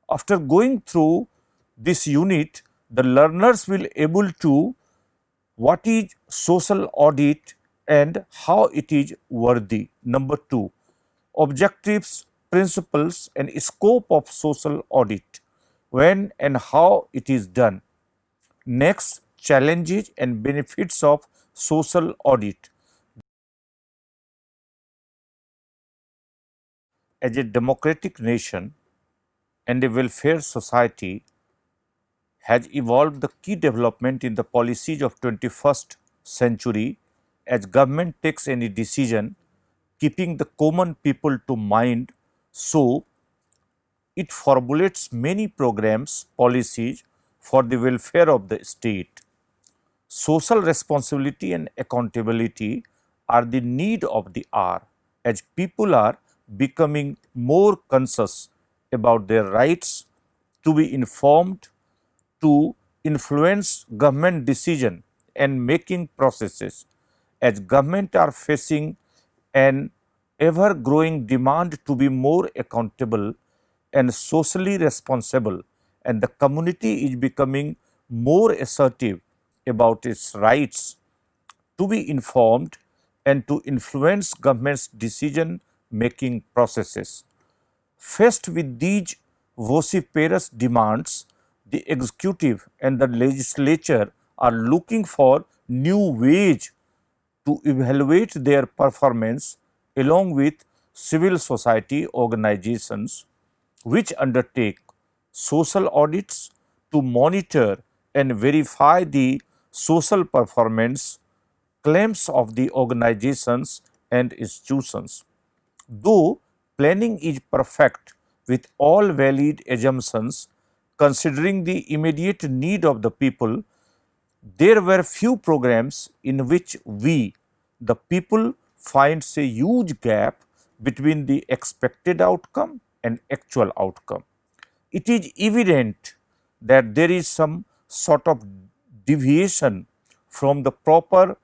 After going through this unit, the learners will able to what is social audit and how it is worthy. Number 2, objectives, principles and scope of social audit, when and how it is done. Next, challenges and benefits of social audit. As a democratic nation and a welfare society has evolved the key development in the policies of 21st century as government takes any decision keeping the common people to mind, so it formulates many programs, policies for the welfare of the state. Social responsibility and accountability are the need of the hour as people are becoming more conscious about their rights to be informed, to influence government decision and making processes, as government are facing an ever growing demand to be more accountable and socially responsible, and the community is becoming more assertive about its rights to be informed and to influence government's decision making processes. Faced with these vociferous demands, the executive and the legislature are looking for new ways to evaluate their performance along with civil society organizations which undertake social audits to monitor and verify the social performance claims of the organizations and institutions. Though planning is perfect with all valid assumptions, considering the immediate need of the people, there were few programs in which we, the people, finds a huge gap between the expected outcome and actual outcome. It is evident that there is some sort of deviation from the proper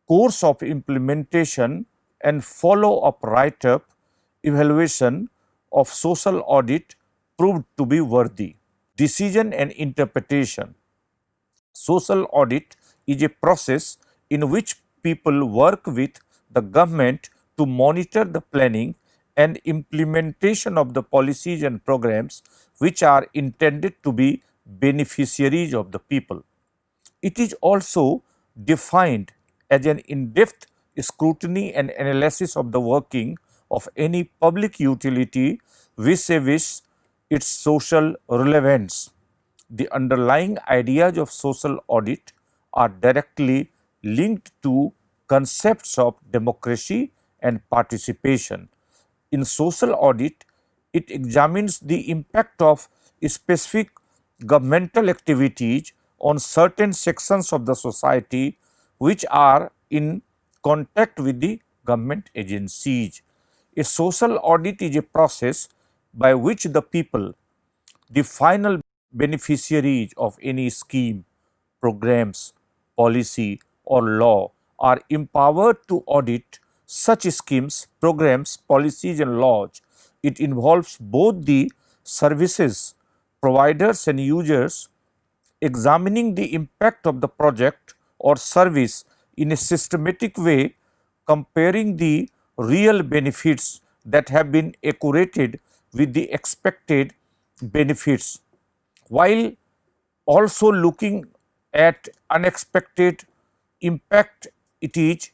course of implementation and follow up write up evaluation of social audit proved to be worthy. Decision and interpretation. Social audit is a process in which people work with the government to monitor the planning and implementation of the policies and programs which are intended to be beneficiaries of the people. It is also defined as an in-depth scrutiny and analysis of the working of any public utility vis-a-vis its social relevance. The underlying ideas of social audit are directly linked to concepts of democracy and participation. In social audit, it examines the impact of specific governmental activities on certain sections of the society which are in contact with the government agencies. A social audit is a process by which the people, the final beneficiaries of any scheme, programs, policy or law, are empowered to audit such schemes, programs, policies and laws. It involves both the services providers and users examining the impact of the project or service in a systematic way, comparing the real benefits that have been accrued with the expected benefits, while also looking at unexpected impact. It is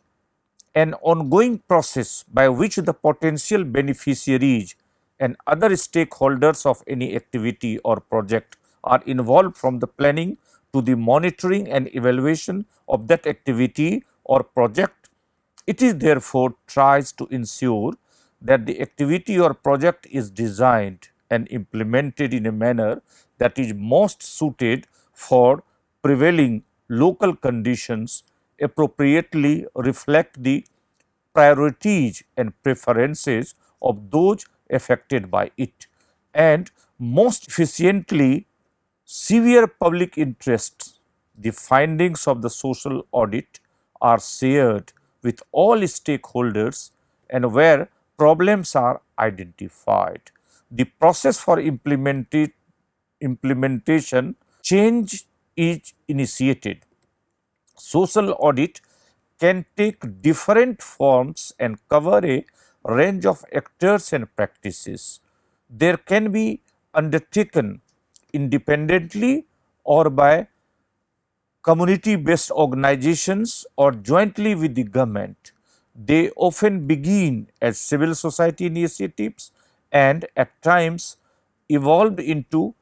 an ongoing process by which the potential beneficiaries and other stakeholders of any activity or project are involved from the planning to the monitoring and evaluation of that activity or project. It is therefore tries to ensure that the activity or project is designed and implemented in a manner that is most suited for prevailing local conditions, appropriately reflect the priorities and preferences of those affected by it, and most efficiently severe public interests. The findings of the social audit are shared with all stakeholders, and where problems are identified, the process for implementation change is initiated. Social audit can take different forms and cover a range of actors and practices. There can be undertaken independently or by community based organizations or jointly with the government. They often begin as civil society initiatives and at times evolve into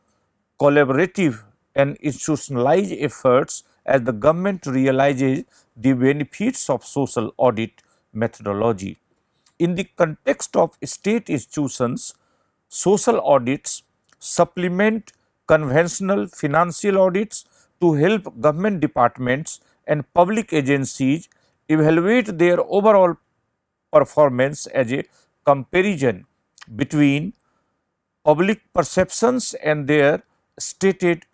collaborative and institutionalized efforts as the government realizes the benefits of social audit methodology. In the context of state institutions, social audits supplement conventional financial audits to help government departments and public agencies evaluate their overall performance as a comparison between public perceptions and their stated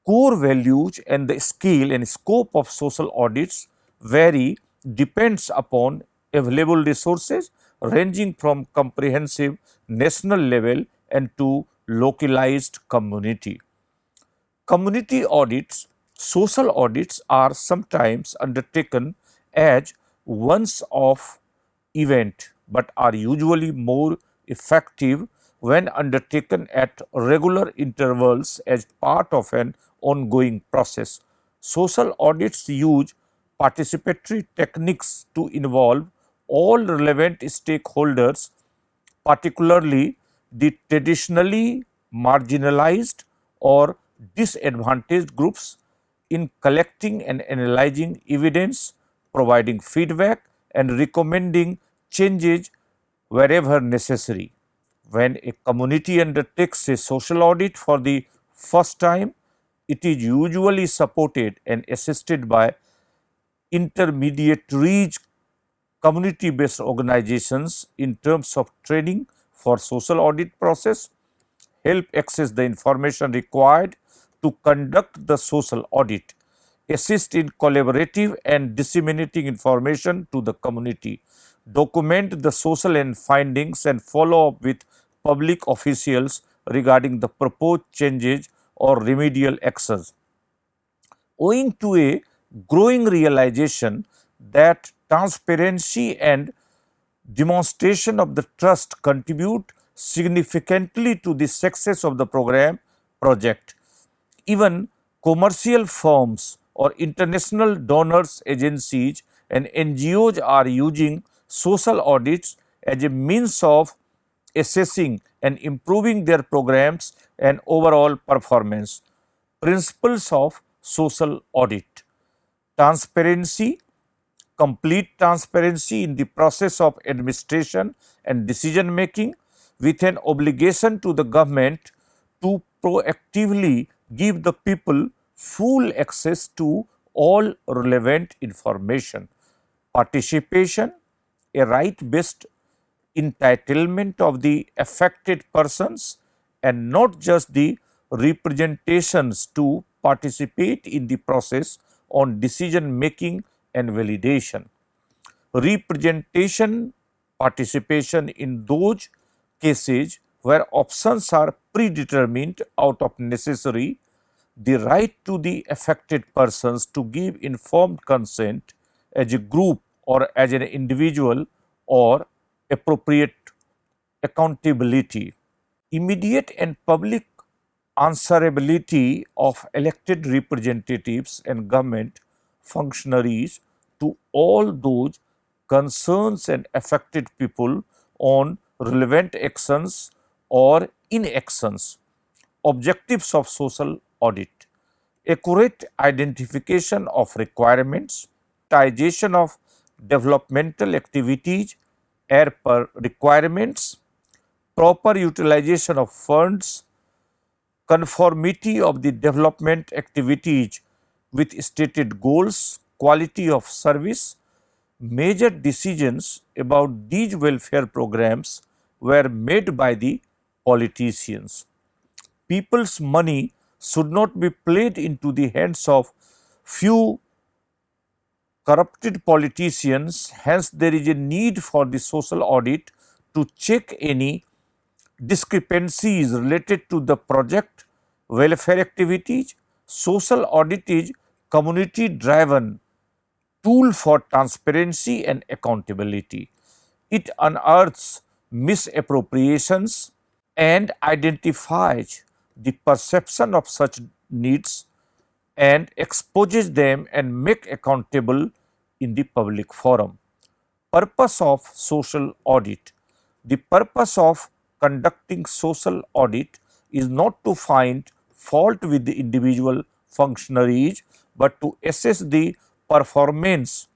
core values, and the scale and scope of social audits vary depends upon available resources ranging from comprehensive national level and to localized community. Community audits, social audits are sometimes undertaken as once-off event, but are usually more effective when undertaken at regular intervals as part of an ongoing process. Social audits use participatory techniques to involve all relevant stakeholders, particularly the traditionally marginalized or disadvantaged groups, in collecting and analyzing evidence, providing feedback and recommending changes wherever necessary. When a community undertakes a social audit for the first time, it is usually supported and assisted by intermediaries, community based organizations in terms of training for social audit process, help access the information required to conduct the social audit, assist in collaborative and disseminating information to the community, document the social and findings and follow up with public officials regarding the proposed changes or remedial actions. Owing to a growing realization that transparency and demonstration of the trust contribute significantly to the success of the project. Even commercial firms or international donors agencies and NGOs are using social audits as a means of assessing and improving their programs and overall performance. Principles of social audit: transparency, complete transparency in the process of administration and decision making, with an obligation to the government to proactively give the people full access to all relevant information. Participation, a right based entitlement of the affected persons and not just the representations to participate in the process on decision making and validation. Representation, participation in those cases where options are predetermined out of necessary, the right to the affected persons to give informed consent as a group or as an individual, or appropriate accountability. Immediate and public answerability of elected representatives and government functionaries to all those concerns and affected people on relevant actions or inactions. Objectives of social audit: accurate identification of requirements, prioritization of developmental activities as per requirements, proper utilization of funds, conformity of the development activities with stated goals, quality of service. Major decisions about these welfare programs were made by the politicians. People's money should not be played into the hands of few corrupted politicians. Hence, there is a need for the social audit to check any discrepancies related to the project welfare activities. Social audit is community driven tool for transparency and accountability. It unearths misappropriations and identifies the perception of such needs and exposes them and make accountable in the public forum. Purpose of social audit. The purpose of conducting social audit is not to find fault with the individual functionaries, but to assess the performance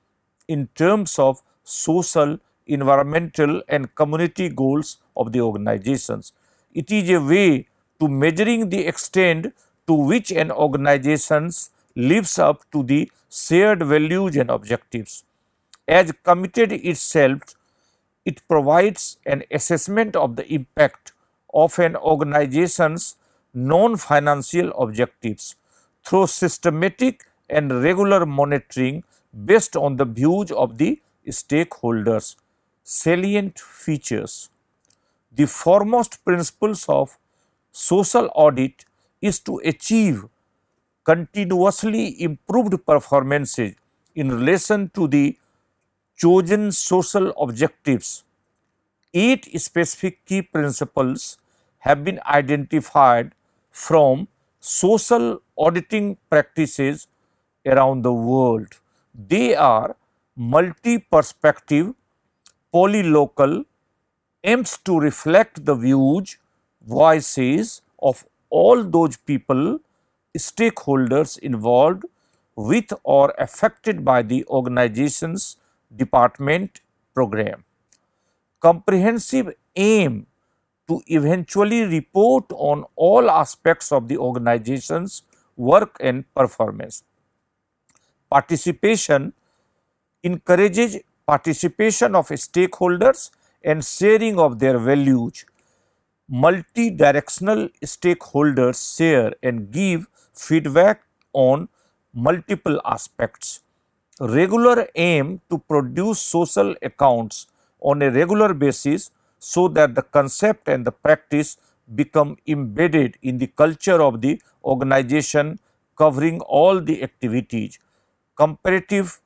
in terms of social, environmental and community goals of the organizations. It is a way to measuring the extent to which an organization lives up to the shared values and objectives. As committed itself, it provides an assessment of the impact of an organization's non-financial objectives through systematic and regular monitoring based on the views of the stakeholders. Salient features. The foremost principles of social audit is to achieve continuously improved performances in relation to the chosen social objectives. 8 specific key principles have been identified from social auditing practices around the world. They are multi-perspective, polylocal, aims to reflect the views, voices of all those people, stakeholders involved with or affected by the organization's department program. Comprehensive aim to eventually report on all aspects of the organization's work and performance. Participation encourages participation of stakeholders and sharing of their values. Multi-directional stakeholders share and give feedback on multiple aspects. Regular aim to produce social accounts on a regular basis so that the concept and the practice become embedded in the culture of the organization covering all the activities. Comparative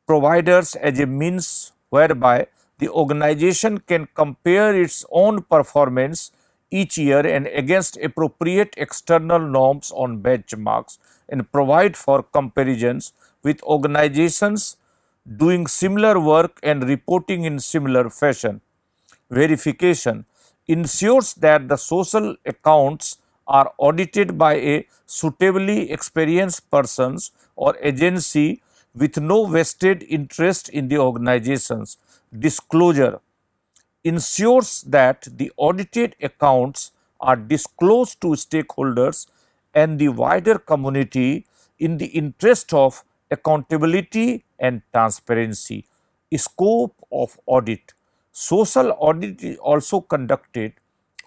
providers as a means whereby the organization can compare its own performance each year and against appropriate external norms on benchmarks and provide for comparisons with organizations doing similar work and reporting in similar fashion. Verification ensures that the social accounts are audited by a suitably experienced persons or agency with no vested interest in the organizations. Disclosure ensures that the audited accounts are disclosed to stakeholders and the wider community in the interest of accountability and transparency. Scope of audit. Social audit is also conducted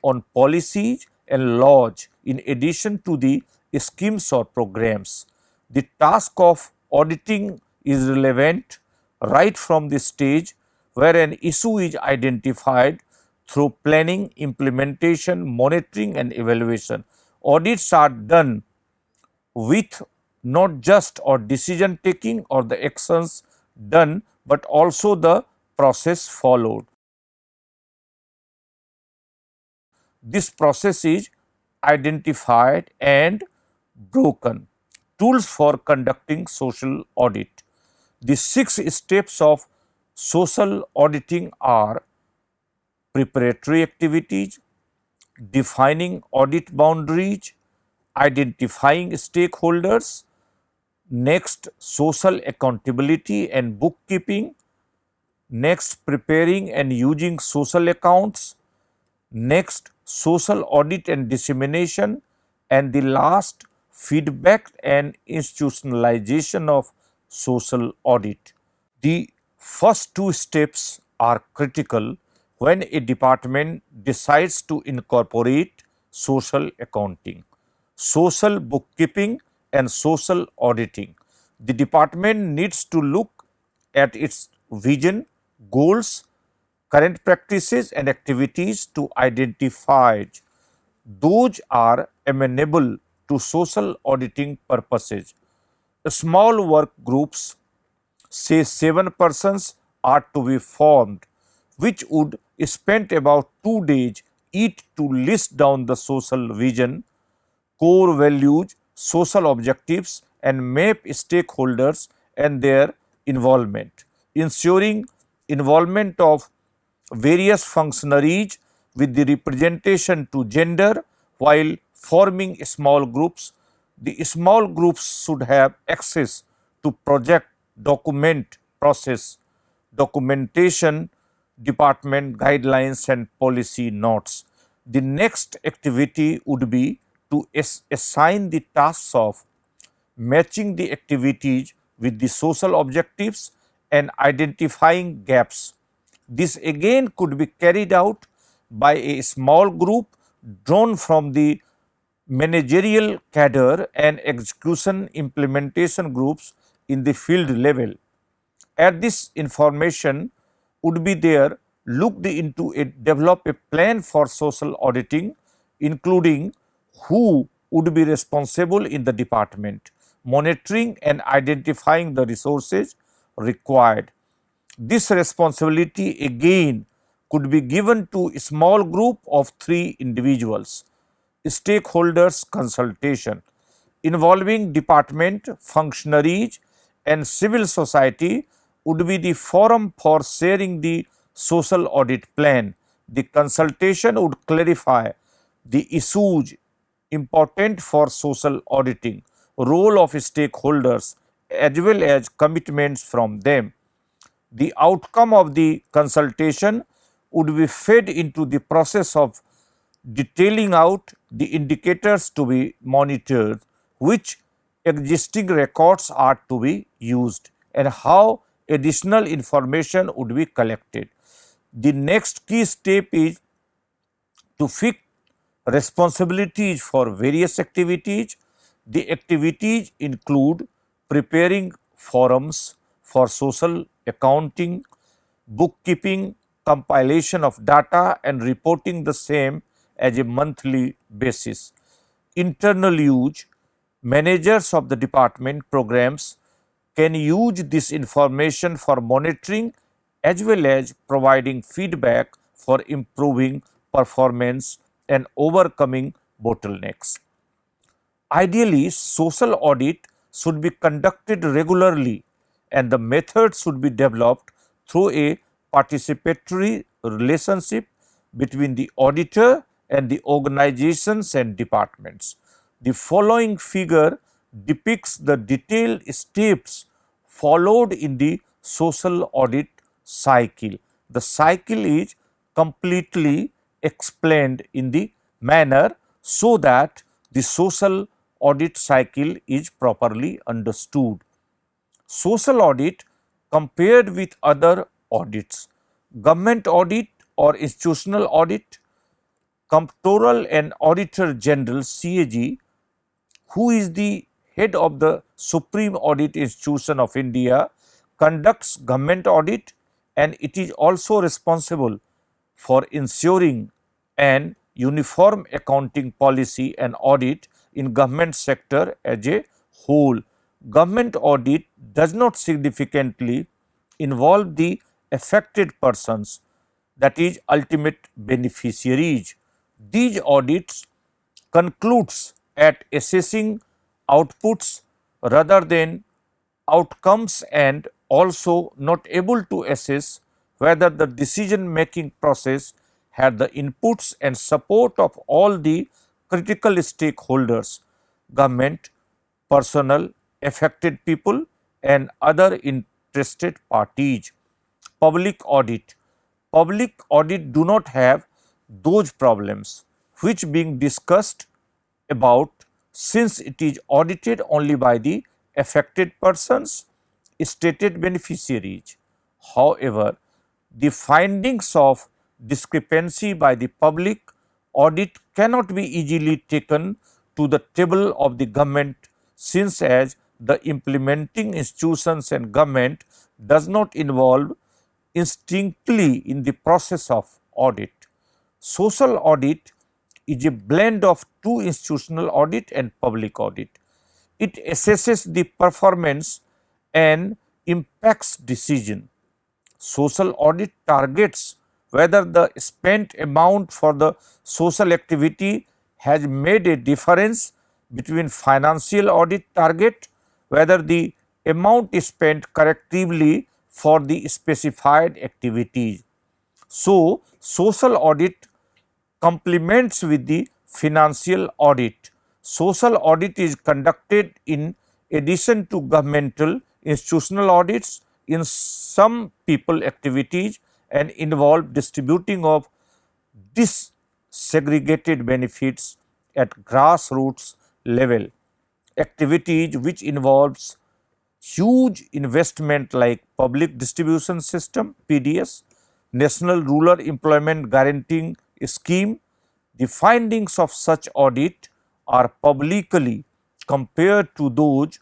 on policies and laws in addition to the schemes or programs. The task of auditing is relevant right from the stage where an issue is identified through planning, implementation, monitoring and evaluation. Audits are done with not just or decision taking or the actions done, but also the process followed. This process is identified and broken. Tools for conducting social audit. The 6 steps of social auditing are preparatory activities, defining audit boundaries, identifying stakeholders, next social accountability and bookkeeping, next preparing and using social accounts, next social audit and dissemination, and the last feedback and institutionalization of social audit. The first 2 steps are critical when a department decides to incorporate social accounting, social bookkeeping and social auditing. The department needs to look at its vision, goals, current practices and activities to identify those are amenable to social auditing purposes. Small work groups, say 7 persons, are to be formed, which would spend about 2 days each to list down the social vision, core values, social objectives, and map stakeholders and their involvement, ensuring involvement of various functionaries with the representation to gender while forming small groups. The small groups should have access to project document process, documentation, department guidelines and policy notes. The next activity would be to assign the tasks of matching the activities with the social objectives and identifying gaps. This again could be carried out by a small group drawn from the managerial cadre and execution implementation groups in the field level. At this information would be there looked into it, develop a plan for social auditing, including who would be responsible in the department, monitoring and identifying the resources required. This responsibility again could be given to a small group of 3 individuals. Stakeholders consultation involving department, functionaries and civil society would be the forum for sharing the social audit plan. The consultation would clarify the issues important for social auditing, role of stakeholders as well as commitments from them. The outcome of the consultation would be fed into the process of detailing out the indicators to be monitored, which existing records are to be used and how additional information would be collected. The next key step is to fix responsibilities for various activities. The activities include preparing forums for social accounting, bookkeeping, compilation of data and reporting the same as a monthly basis. Internal use, managers of the department programs can use this information for monitoring as well as providing feedback for improving performance and overcoming bottlenecks. Ideally, social audit should be conducted regularly and the method should be developed through a participatory relationship between the auditor and the organizations and departments. The following figure depicts the detailed steps followed in the social audit cycle. The cycle is completely explained in the manner so that the social audit cycle is properly understood. Social audit compared with other audits, government audit or institutional audit, Comptroller and Auditor General CAG, who is the head of the Supreme Audit Institution of India, conducts government audit and it is also responsible for ensuring an uniform accounting policy and audit in government sector as a whole. Government audit does not significantly involve the affected persons, that is ultimate beneficiaries. These audits concludes at assessing outputs rather than outcomes and also not able to assess whether the decision making process had the inputs and support of all the critical stakeholders, government, personnel, affected people and other interested parties. Public audit. Public audit do not have those problems which being discussed about, since it is audited only by the affected persons, stated beneficiaries. However, the findings of discrepancy by the public audit cannot be easily taken to the table of the government, since as the implementing institutions and government does not involve instinctively in the process of audit. Social audit is a blend of two: institutional audit and public audit. It assesses the performance and impacts decision. Social audit targets whether the spent amount for the social activity has made a difference between financial audit target, whether the amount is spent correctly for the specified activities. So, social audit complements with the financial audit. Social audit is conducted in addition to governmental institutional audits in some people activities and involve distributing of disaggregated benefits at grassroots level. Activities which involves huge investment like public distribution system PDS, National Rural Employment Guaranteeing Scheme. The findings of such audit are publicly compared to those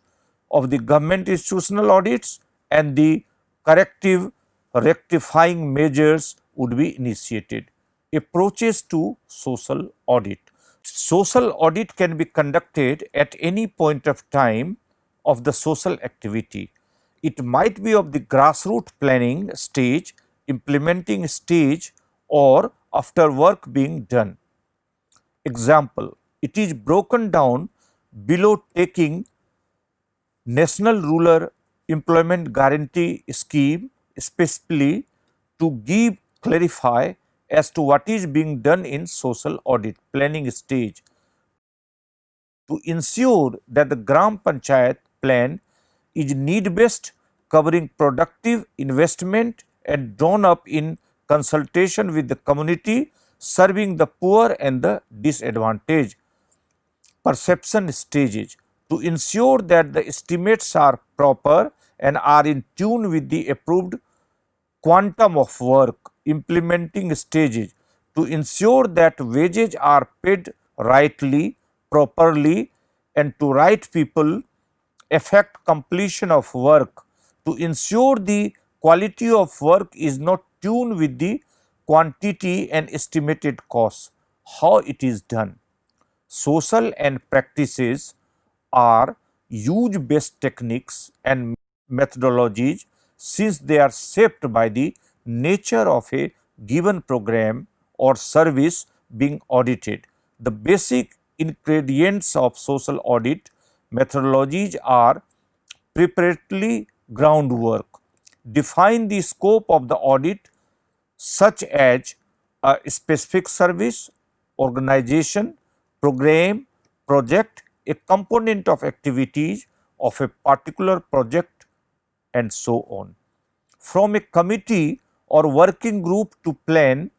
of the government institutional audits, and the corrective rectifying measures would be initiated. Approaches to social audit. Social audit can be conducted at any point of time of the social activity. It might be of the grassroots planning stage, implementing stage, or after work being done. Example, it is broken down below: taking National Rural Employment Guarantee Scheme specifically to give clarify as to what is being done in social audit planning stage to ensure that the Gram Panchayat plan is need based, covering productive investment and drawn up in consultation with the community, serving the poor and the disadvantaged. Perception stages to ensure that the estimates are proper and are in tune with the approved quantum of work. Implementing stages to ensure that wages are paid rightly, properly, and to right people. Affect completion of work to ensure the quality of work is not tuned with the quantity and estimated costs. How it is done? Social and practices are use based techniques and methodologies, since they are shaped by the nature of a given program or service being audited. The basic ingredients of social audit methodologies are: preparatory groundwork, define the scope of the audit, such as a specific service, organization, program, project, a component of activities of a particular project, and so on. From a committee or working group to plan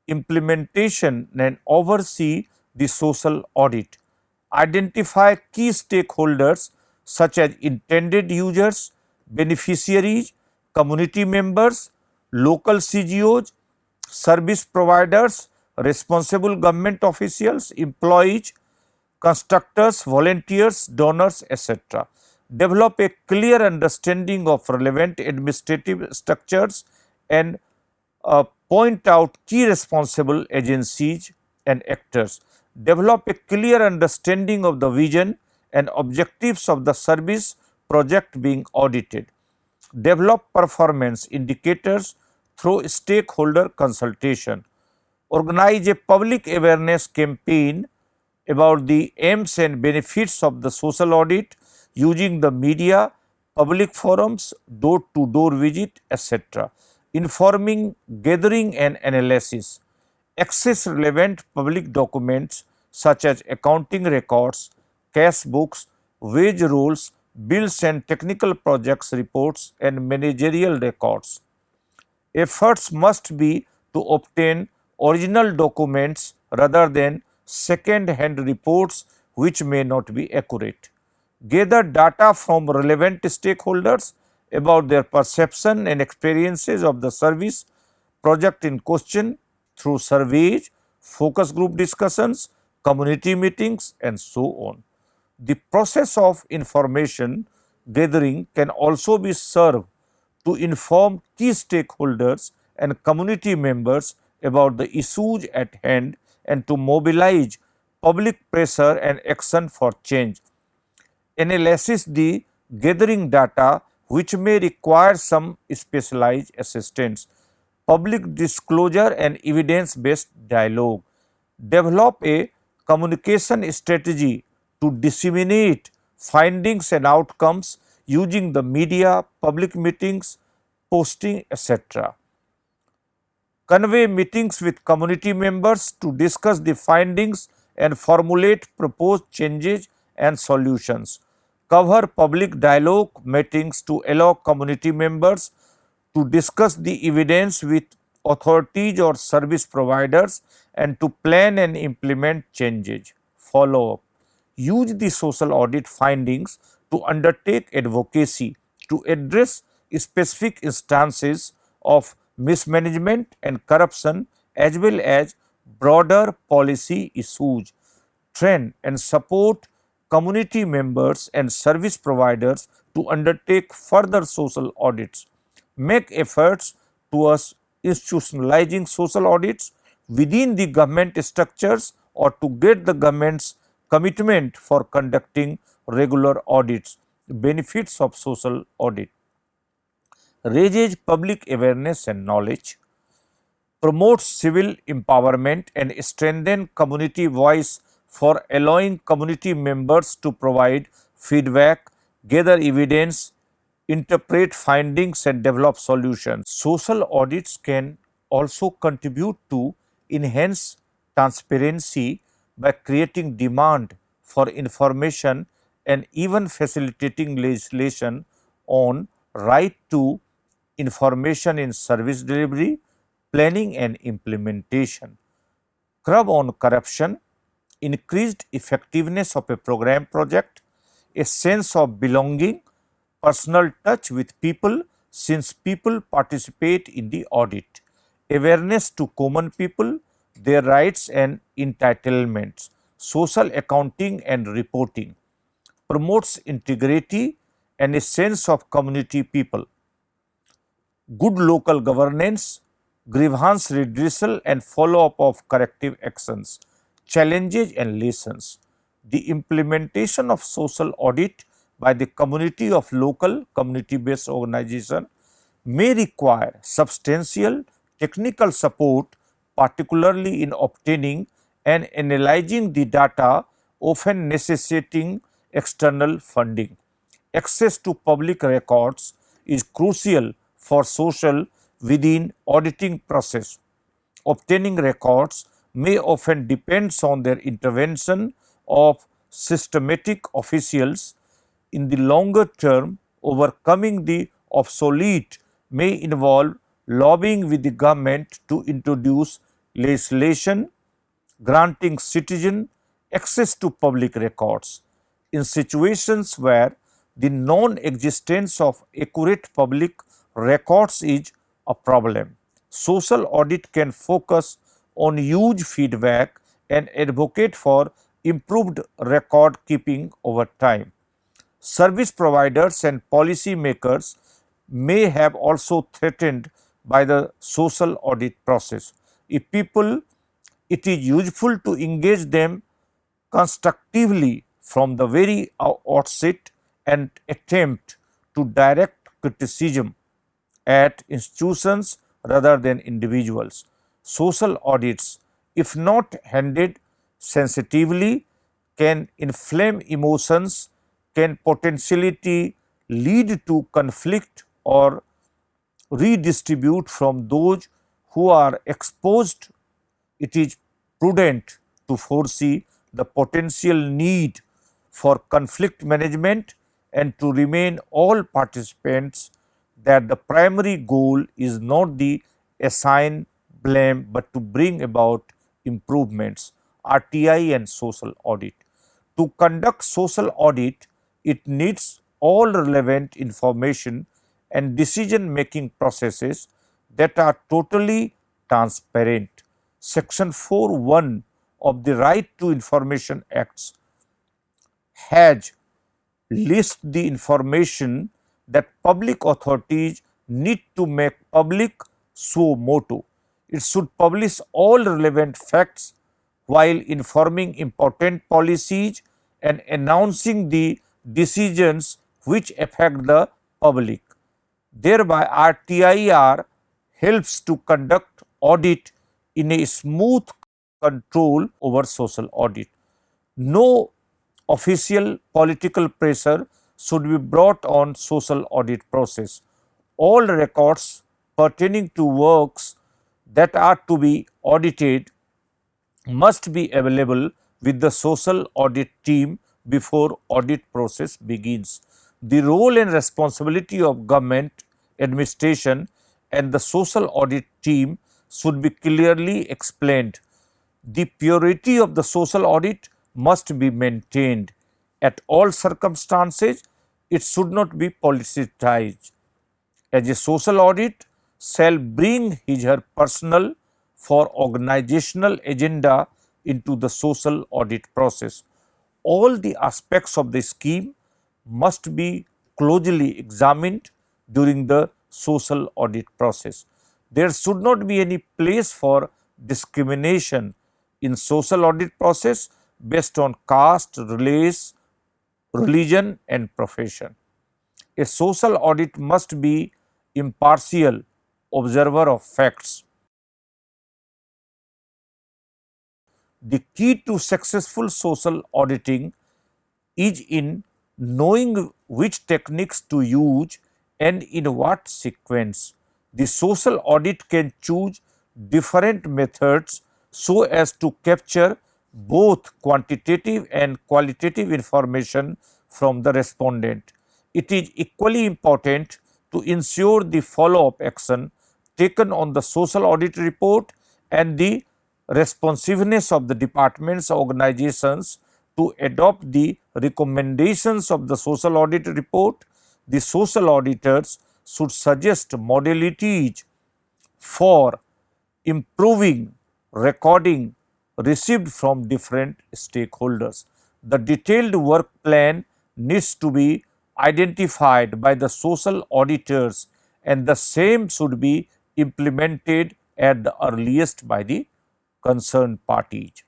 implementation and oversee the social audit. Identify key stakeholders such as intended users, beneficiaries, community members, local CGOs, service providers, responsible government officials, employees, constructors, volunteers, donors, etc. Develop a clear understanding of relevant administrative structures and point out key responsible agencies and actors. Develop a clear understanding of the vision and objectives of the service project being audited. Develop performance indicators through stakeholder consultation. Organize a public awareness campaign about the aims and benefits of the social audit using the media, public forums, door-to-door visit, etc. Informing, gathering and analysis. Access relevant public documents such as accounting records, cash books, wage rolls, bills and technical projects reports and managerial records. Efforts must be to obtain original documents rather than second hand reports which may not be accurate. Gather data from relevant stakeholders about their perception and experiences of the service project in question through surveys, focus group discussions, community meetings, and so on. The process of information gathering can also be served to inform key stakeholders and community members about the issues at hand and to mobilize public pressure and action for change. Analysis the gathering data which may require some specialized assistance. Public disclosure and evidence based dialogue. Develop a communication strategy to disseminate findings and outcomes using the media, public meetings, posting, etc. Convey meetings with community members to discuss the findings and formulate proposed changes and solutions. Cover public dialogue meetings to allow community members to discuss the evidence with authorities or service providers and to plan and implement changes. Follow up. Use the social audit findings to undertake advocacy to address specific instances of mismanagement and corruption as well as broader policy issues. Train and support community members and service providers to undertake further social audits. Make efforts towards institutionalizing social audits within the government structures or to get the government's commitment for conducting regular audits. Benefits of social audit: raises public awareness and knowledge, promotes civil empowerment and strengthen community voice for allowing community members to provide feedback, gather evidence, interpret findings and develop solutions. Social audits can also contribute to enhance transparency by creating demand for information and even facilitating legislation on right to information in service delivery, planning and implementation. Curb on corruption, increased effectiveness of a program project, a sense of belonging, personal touch with people since people participate in the audit, awareness to common people, their rights and entitlements, social accounting and reporting, promotes integrity and a sense of community people, good local governance, grievance redressal and follow-up of corrective actions, challenges and lessons. The implementation of social audit by the community of local community-based organization may require substantial technical support, particularly in obtaining and analyzing the data, often necessitating external funding. Access to public records is crucial for social within auditing process. Obtaining records may often depends on their intervention of systematic officials. In the longer term, overcoming the obsolete may involve lobbying with the government to introduce legislation granting citizen access to public records. In situations where the non-existence of accurate public records is a problem, social audit can focus on huge feedback and advocate for improved record keeping over time. Service providers and policy makers may have also threatened by the social audit process. If people, it is useful to engage them constructively from the very outset and attempt to direct criticism at institutions rather than individuals. Social audits, if not handled sensitively, can inflame emotions, can potentially lead to conflict or redistribute from those who are exposed. It is prudent to foresee the potential need for conflict management and to remain all participants that the primary goal is not the assign blame, but to bring about improvements. RTI and social audit. To conduct social audit, it needs all relevant information and decision making processes that are totally transparent. Section 4(1) of the Right to Information Acts has list the information that public authorities need to make public suo motu. It should publish all relevant facts while informing important policies and announcing the decisions which affect the public. Thereby, RTIR helps to conduct audit in a smooth control over social audit. No official political pressure should be brought on social audit process. All records pertaining to works that are to be audited must be available with the social audit team before audit process begins. The role and responsibility of government administration and the social audit team should be clearly explained. The purity of the social audit must be maintained. At all circumstances, it should not be politicized, as a social audit shall bring his her personal for organizational agenda into the social audit process. All the aspects of the scheme must be closely examined during the social audit process. There should not be any place for discrimination in social audit process based on caste, race, religion and profession. A social audit must be impartial observer of facts. The key to successful social auditing is in knowing which techniques to use and in what sequence. The social audit can choose different methods so as to capture both quantitative and qualitative information from the respondent. It is equally important to ensure the follow-up action taken on the social audit report and the responsiveness of the departments or organizations to adopt the recommendations of the social audit report. The social auditors should suggest modalities for improving recording received from different stakeholders. The detailed work plan needs to be identified by the social auditors and the same should be implemented at the earliest by the concerned parties.